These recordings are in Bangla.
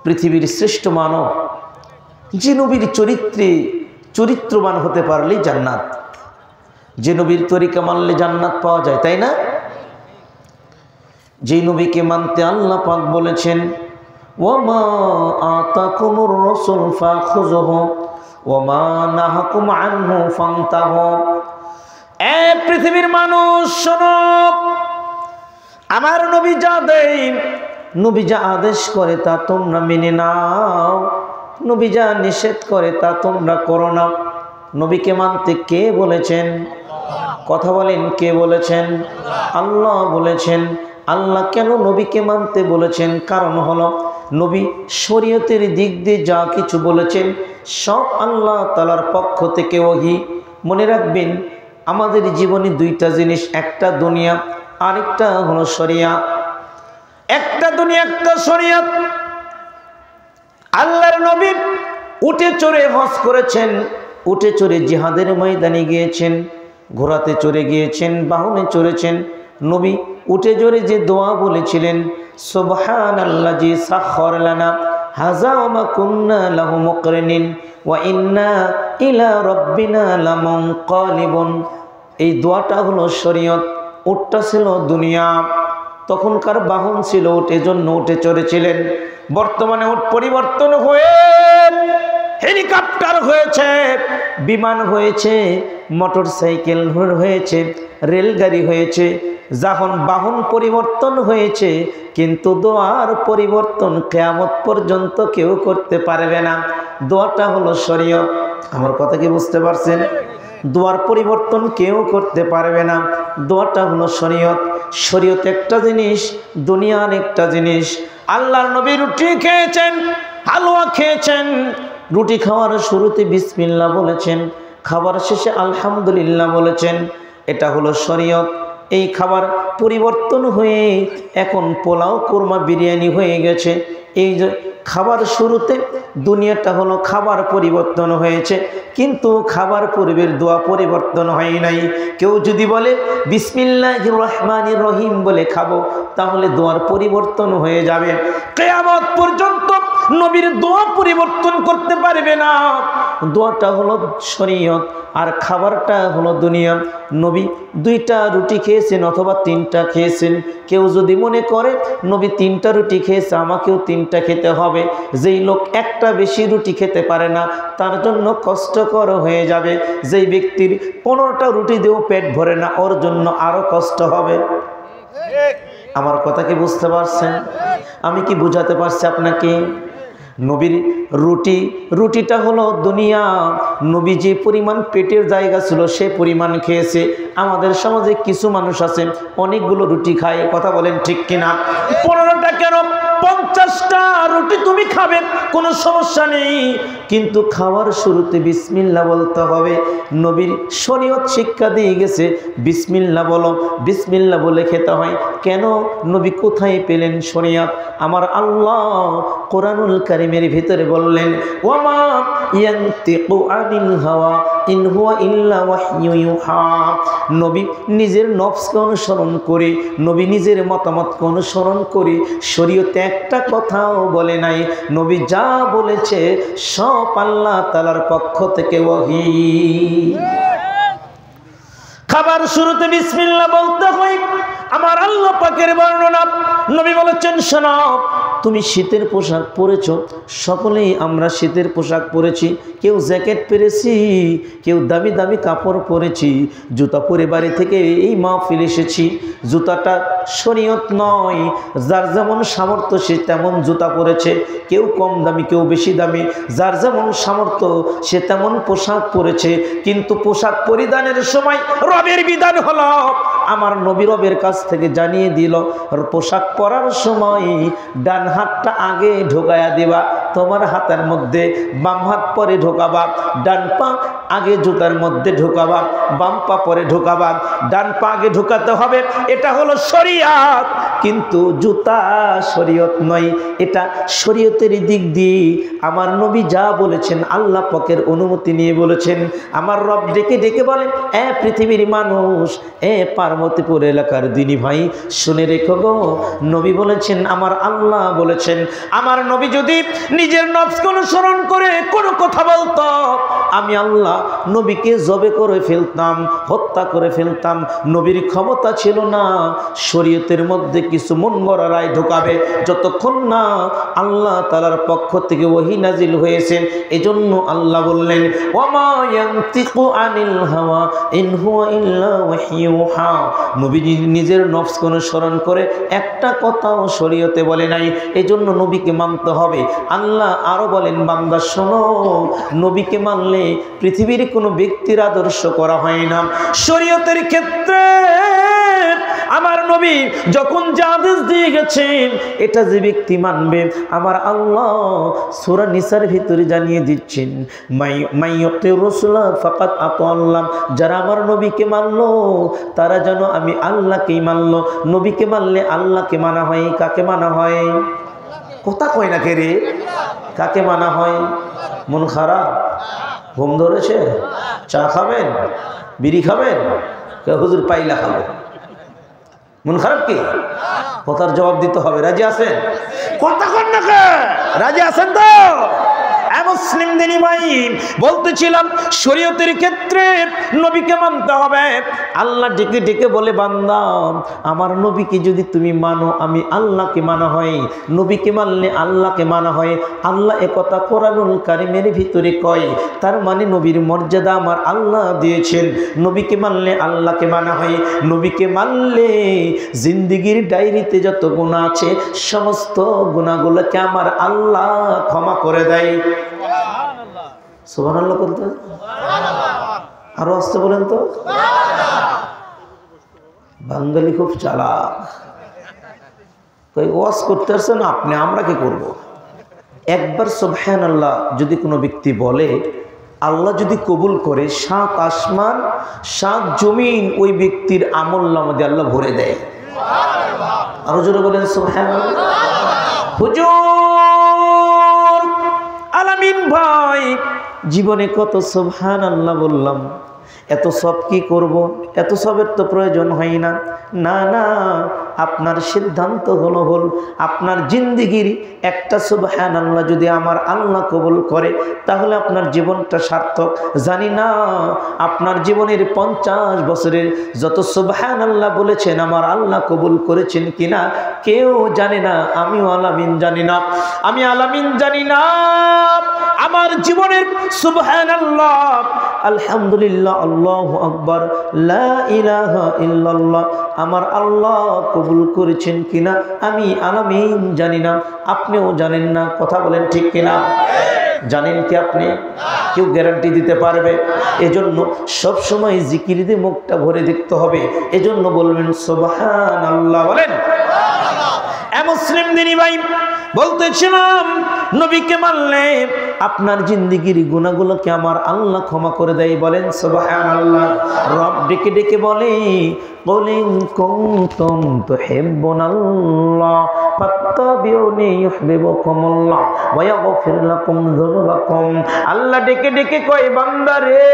পৃথিবীর শ্রেষ্ঠ মানব, যে নবীর চরিত্রবান হতে পারলেই জান্নাত, যে নবীর তরিকা মানলে জান্নাত পাওয়া যায়, তাই না? যেই নবীকে মানতে আল্লাহ পাক বলেছেন ওয়ামা আতাকুমুর রাসূল ফাখুযুহু ওয়ামা নাহাকুম আনহু ফান্তাহু। এ পৃথিবীর মানুষ শোনো, আমার নবী যা দেয়, নবী যা আদেশ করে তা তোমরা মেনে নাও, নবী যা নিষেধ করে তা তোমরা করো না। নবীকে মানতে কে বলেছেন? কথা বলেন, কে বলেছেন? আল্লাহ বলেছেন। আল্লাহ কেন নবীকে মানতে বলেছেন? কারণ হলো নবী শরীয়তের দিক দিয়ে যা কিছু বলেছেন সব আল্লাহ তাআলার পক্ষ থেকে ওহী। মনে রাখবেন, আমাদের জীবনে দুইটা জিনিস, একটা দুনিয়া, আরেকটা হলো শরিয়াত। একটা দুনিয়া, একটা শরিয়াত। আল্লাহর নবী উটে চড়ে হজ করেছেন, উটে চড়ে জিহাদের ময়দানে গিয়েছেন, ঘোড়াতে চড়ে গিয়েছেন, বাহনে চড়েছেন। নবী উটে চড়ে যে দোয়া বলেছিলেন, সুবহানাল্লাযী সাখখারা লানা হাযা ওয়া মা কুন্না লাহু মুকরিনিন ওয়া ইন্না ইলা রাব্বিনা লামুনকালিবুন। এই দোয়াটা হলো শরীয়ত। উটটা ছিল দুনিয়া, তখনকার বাহন ছিল উট, এজন্য উটে চড়েছিলেন। বর্তমানে উট পরিবর্তন হয়ে হেলিকপ্টার হয়েছে, বিমান হয়েছে, মোটর সাইকেল হয়েছে, রেলগাড়ি হয়েছে। যখন বাহন পরিবর্তন হয়েছে, কিন্তু দোয়ার পরিবর্তন কিয়ামত পর্যন্ত কেউ করতে পারবে না। দোয়াটা হলো শরীয়ত। আমার কথা কি বুঝতে পারছেন? দোয়ার পরিবর্তন কেউ করতে পারবে না। দোয়াটা হলো শরীয়ত। শরীয়ত একটা জিনিস, দুনিয়ার একটা জিনিস। আল্লাহর নবী রুটি খেয়েছেন, হালুয়া খেয়েছেন। রুটি খাওয়ার শুরুতে বিসমিল্লাহ বলেছেন, খাবার শেষে আলহামদুলিল্লাহ বলেছেন। এটা হলো শরীয়ত। এই খাবার পরিবর্তন হয়ে এখন পোলাও, কোরমা, বিরিয়ানি হয়ে গেছে। এই যে খাবার শুরুতে দুনিয়াটা হলো খাবার পরিবর্তন হয়েছে, কিন্তু খাবার পূর্বের দোয়া পরিবর্তন হয় নাই। কেউ যদি বলে বিসমিল্লাহির রহমানির রহিম বলে খাবো, তাহলে দোয়ার পরিবর্তন হয়ে যাবে। কিয়ামত পর্যন্ত নবীর দোয়া পরিবর্তন করতে পারবে না। দোয়াটা হলো শরীয়ত আর খাবারটা হলো দুনিয়া। নবী দুইটা রুটি খেয়েছেন অথবা তিনটা খেয়েছেন। কেউ যদি মনে করে নবী তিনটা রুটি খেয়েছে, আমাকেও তিনটা খেতে হবে, যেই লোক একটা বেশি রুটি খেতে পারে না তার জন্য কষ্টকর হয়ে যাবে। যেই ব্যক্তির 15টা রুটি দিয়েও পেট ভরে না, ওর জন্য আরো কষ্ট হবে। আমার কথা কি বুঝতে পারছেন? আমি কি বুঝাতে পারছি আপনাকে? নবীর রুটিটা হলো দুনিয়া। নবী যে পরিমাণ পেটের জায়গা ছিল সে পরিমাণ খেয়েছে। আমাদের সমাজে কিছু মানুষ আছে অনেকগুলো রুটি খায়। কথা বলেন ঠিক কিনা? 15টা কেন, 50টা রুটি তুমি খাবে, কোনো সমস্যা নেই, কিন্তু খাওয়ার শুরুতে বিসমিল্লাহ বলতে হবে। নবীর শরীয়ত শিক্ষা দিয়ে গেছে বিসমিল্লাহ বলো, বিসমিল্লাহ বলে খেতে হয়। কেন? নবী কোথায় পেলেন শরীয়ত? আমার আল্লাহ কোরআনুল কারীমের ভিতরে বললেন, ওয়ামা ইয়ানতিকু আনিল হাওয়া ইন হুয়া ইল্লা ওয়াহয়ু ইউহা। নবী নিজের নফসকে অনুসরণ করে, নবী নিজের মতামতকে অনুসরণ করে শরীয়তে একটা কথাও বলে নাই। নবী যা বলেছে সব আল্লাহ তাআলার পক্ষ থেকে ওহী। খাবার শুরুতে বিসমিল্লাহ বলতে হয়। আমার আল্লাহ পাকের বর্ণনা, নবী বলেছেন, শোনো, তুমি শীতের পোশাক পরেছ, সকলেই আমরা শীতের পোশাক পরেছি। কেউ জ্যাকেট পরেছি, কেউ দামি দামি কাপড় পরেছি, জুতা পরে বাড়ি থেকে এই মাহফিল এসেছি। জুতাটা শরীয়ত নয়, যার যেমন সামর্থ্য সে তেমন জুতা পরেছে। কেউ কম দামি, কেউ বেশি দামি, যার যেমন সামর্থ্য সে তেমন পোশাক পরেছে। কিন্তু পোশাক পরিধানের সময় রবের বিধান হলো, আমার নবী রবের কাছ থেকে জানিয়ে দিল, পোশাক পরার সময় ডান হাতটা আগে ঢোকায়া দিবা, তোমার হাতের মধ্যে বাম হাত পরে ঢোকাবা, ডান পা আগে জুতার মধ্যে ঢোকাবা, বাম পা পরে ঢোকাবা, ডান পা আগে ঢোকাতে হবে, এটা হলো শরীয়ত। কিন্তু জুতা শরীয়ত নয়, এটা শরীয়তের দিক দিয়ে আমার নবী যা বলেছেন আল্লাহ পাকের অনুমতি নিয়ে বলেছেন। আমার রব ডেকে ডেকে বলেন, এ পৃথিবীর মানুষ, এ পার্বতীপুর এলাকার দিনী ভাই, শুনে রেখো গো, নবী বলেছেন, আমার আল্লাহ বলেছেন। আমার নবী যদি নিজের নফসকে অনুসরণ করে কোনো কথা বলতো, আমি আল্লাহ নবীকে জবে করে ফেলতাম, হত্যা করে ফেলতাম। নবীর ক্ষমতা ছিল না শরীয়তের মধ্যে কিছু মন গড়া রায় ঢোকাবে, যতক্ষণ না আল্লাহ তাআলার পক্ষ থেকে ওহী নাজিল হয়েছে। এজন্য আল্লাহ বললেন, ওয়ামা ইয়ানতিকু আনিল হাওয়া ইন হুয়া ইল্লা ওয়াহয়ুহা। নবী নিজের নফসকে অনুসরণ করে একটা কথাও শরীয়তে বলে নাই, এজন্য নবীকে মানতে হবে। আল্লাহ আরো বলেন, বান্দা শোনো, নবীকে মানলে পৃথিবীর কোনো ব্যক্তির আদর্শ করা হয় না। শরীয়তের ক্ষেত্রে আমার নবী যখন যা আদেশ দিয়ে গেছেন, এটা যে ব্যক্তি মানবে, আমার আল্লাহ সূরা নিসার ভিতরে জানিয়ে দিচ্ছেন, মাইয়ুতির রাসূলা ফাকাত আতাল্লাহ। যারা আমার নবীকে মানলো তারা যেন আমি আল্লাহকেই মানলো। নবীকে মানলে আল্লাহকে মানা হয়। কাকে মানা হয়? কথা কয় না কে রে? কাকে মানা হয়? মন খারাপ, ঘুম ধরেছে, চা খাবেন, বিড়ি খাবেন, হুজুর পাইলা খাবো, মন খারাপ কি? কথার জবাব দিতে হবে। রাজি আছেন? কথা কন না কে? রাজি আছেন তো? মুসলিম দিনী ভাই, বলতেছিলাম শরীয়তের ক্ষেত্রে নবীকে মানতে হবে। আল্লাহ ডেকে ডেকে বলে, বান্দা আমার নবীকে যদি তুমি মানো, আমি আল্লাহকে মানা হয়। নবীকে মানলে আল্লাহকে মানা হয়। আল্লাহ একথা কোরআনুল কারীমের ভিতরে কয়। তার মানে নবীর মর্যাদা আমার আল্লাহ দিয়েছেন। নবীকে মানলে আল্লাহকে মানা হয়। নবীকে মানলে জিন্দেগির ডায়েরিতে যত গুনাহ আছে সমস্ত গুনাহগুলোকে আমার আল্লাহ ক্ষমা করে দেয়। সুবহানাল্লাহ বলতে আরো আসতে বলেন তো। বাঙালি খুব চালাক, ওয়াজ করতে আসছেন আপনি, আমরা কি করব? একবার সুবহানাল্লাহ যদি কোনো ব্যক্তি বলে, আল্লাহ যদি কবুল করে, 7 আসমান 7 জমিন ওই ব্যক্তির আমলনামা দিয়ে আল্লাহ ভরে দেয়। আরো জোরে বলেন সুবহানাল্লাহ। হুজুর আলামিন ভাই, জীবনে কত সুবহানাল্লাহ বললাম, এত সব কি করব? এত সবের তো প্রয়োজন হয় না। না না, আপনার সিদ্ধান্ত হলো ভুল। আপনার জিন্দেগির একটা সুবহানাল্লাহ যদি আমার আল্লাহ কবুল করে, তাহলে আপনার জীবনটা সার্থক। জানি না আপনার জীবনের 50 বছরের যত সুবহানাল্লাহ বলেছেন আমার আল্লাহ কবুল করেছেন কিনা কেউ জানে না। আমিও আলামিন জানি না, আমি আলামিন জানি না। আমার জীবনের সুবহানাল্লাহ, আলহামদুলিল্লাহ, আল্লাহু আকবার, লা ইলাহা ইল্লাল্লাহ আমার আল্লাহ কবুল করেছেন কিনা আমি আলামিন জানি না, আপনিও জানেন না। কথা বলেন ঠিক কিনা? জানেন কি আপনি? কেউ গ্যারান্টি দিতে পারবে? এজন্য সব সময় জিকির দিয়ে মুখটা ভরে দেখতে হবে। এজন্য বলবেন সুবহানাল্লাহ। বলেন মুসলিম দিনী ভাই, বলতেছিলাম নবীকে মানলে আপনার জিন্দেগির গুনাহগুলোকে আমার আল্লাহ ক্ষমা করে দেয়। বলেন সুবহানাল্লাহ। রব ডেকে ডেকে বলে, কুল ইন কুনতুম তুহিব্বুনাল্লাহ ফাত্তাবিউনি ইউহিব্বুকুমুল্লাহ ওয়া ইয়াগফির লাকুম যুনুবাকুম। আল্লাহ ডেকে ডেকে কয়, বান্দা রে,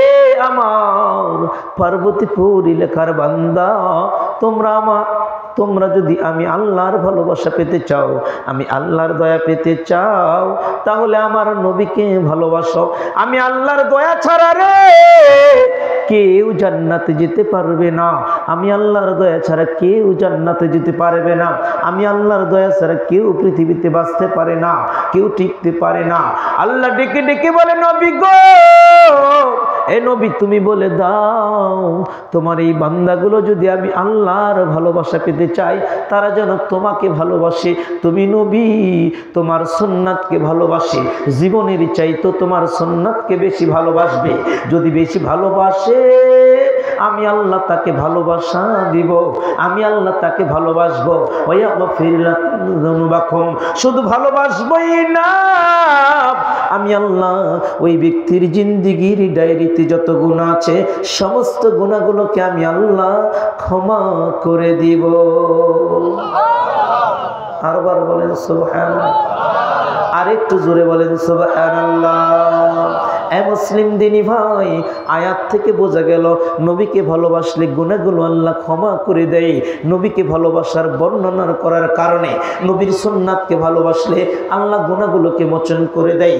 এ আমার পার্বতীপুর এলাকার বান্দা, তোমরা যদি আমি আল্লাহর ভালোবাসা পেতে চাও, আমি আল্লাহর দয়া পেতে চাও, তাহলে আমার নবীকে ভালোবাসো। আমি আল্লাহর দয়া ছাড়া রে কেউ জান্নাতে যেতে পারবে না। আমি আল্লাহর দয়া ছাড়া কেউ জান্নাতে যেতে পারবে না। আমি আল্লাহর দয়া ছাড়া কেউ পৃথিবীতে বাঁচতে পারে না, কেউ টিকতে পারে না। আল্লাহ ডেকে ডেকে বলে, নবী গো, এ নবী তুমি বলে দাও, তোমার এই বান্দাগুলো যদি আমি আল্লাহর ভালোবাসা পেতে চাই, তারা যেন তোমাকে ভালোবাসে। তুমি নবী, তোমার সুন্নাতকে ভালোবাসে, জীবনের চাইতো তোমার সুন্নাতকে বেশি ভালোবাসবে। যদি বেশি ভালোবাসে আমি আল্লাহ তাকে ভালোবাসা দিব, আমি আল্লাহ তাকে ভালোবাসবো। শুধু ভালোবাসবই না, আমি আল্লাহ ওই ব্যক্তির জিন্দিগির ডায়েরিতে যত গুনাহ আছে সমস্ত গুনাহগুলোকে আমি আল্লাহ ক্ষমা করে দিব। আরবার বলেন সুবহানাল্লাহ, আরেকটু জোরে বলেন সুবহানাল্লাহ। এ মুসলিম দিনী ভাই, আয়াত থেকে বোঝা গেল নবীকে ভালোবাসলে গুনাহগুলো আল্লাহ ক্ষমা করে দেয়। নবীকে ভালোবাসার বর্ণনা করার কারণে, নবীর সুন্নাতকে ভালোবাসলে আল্লাহ গুনাহগুলোকে মোচন করে দেয়।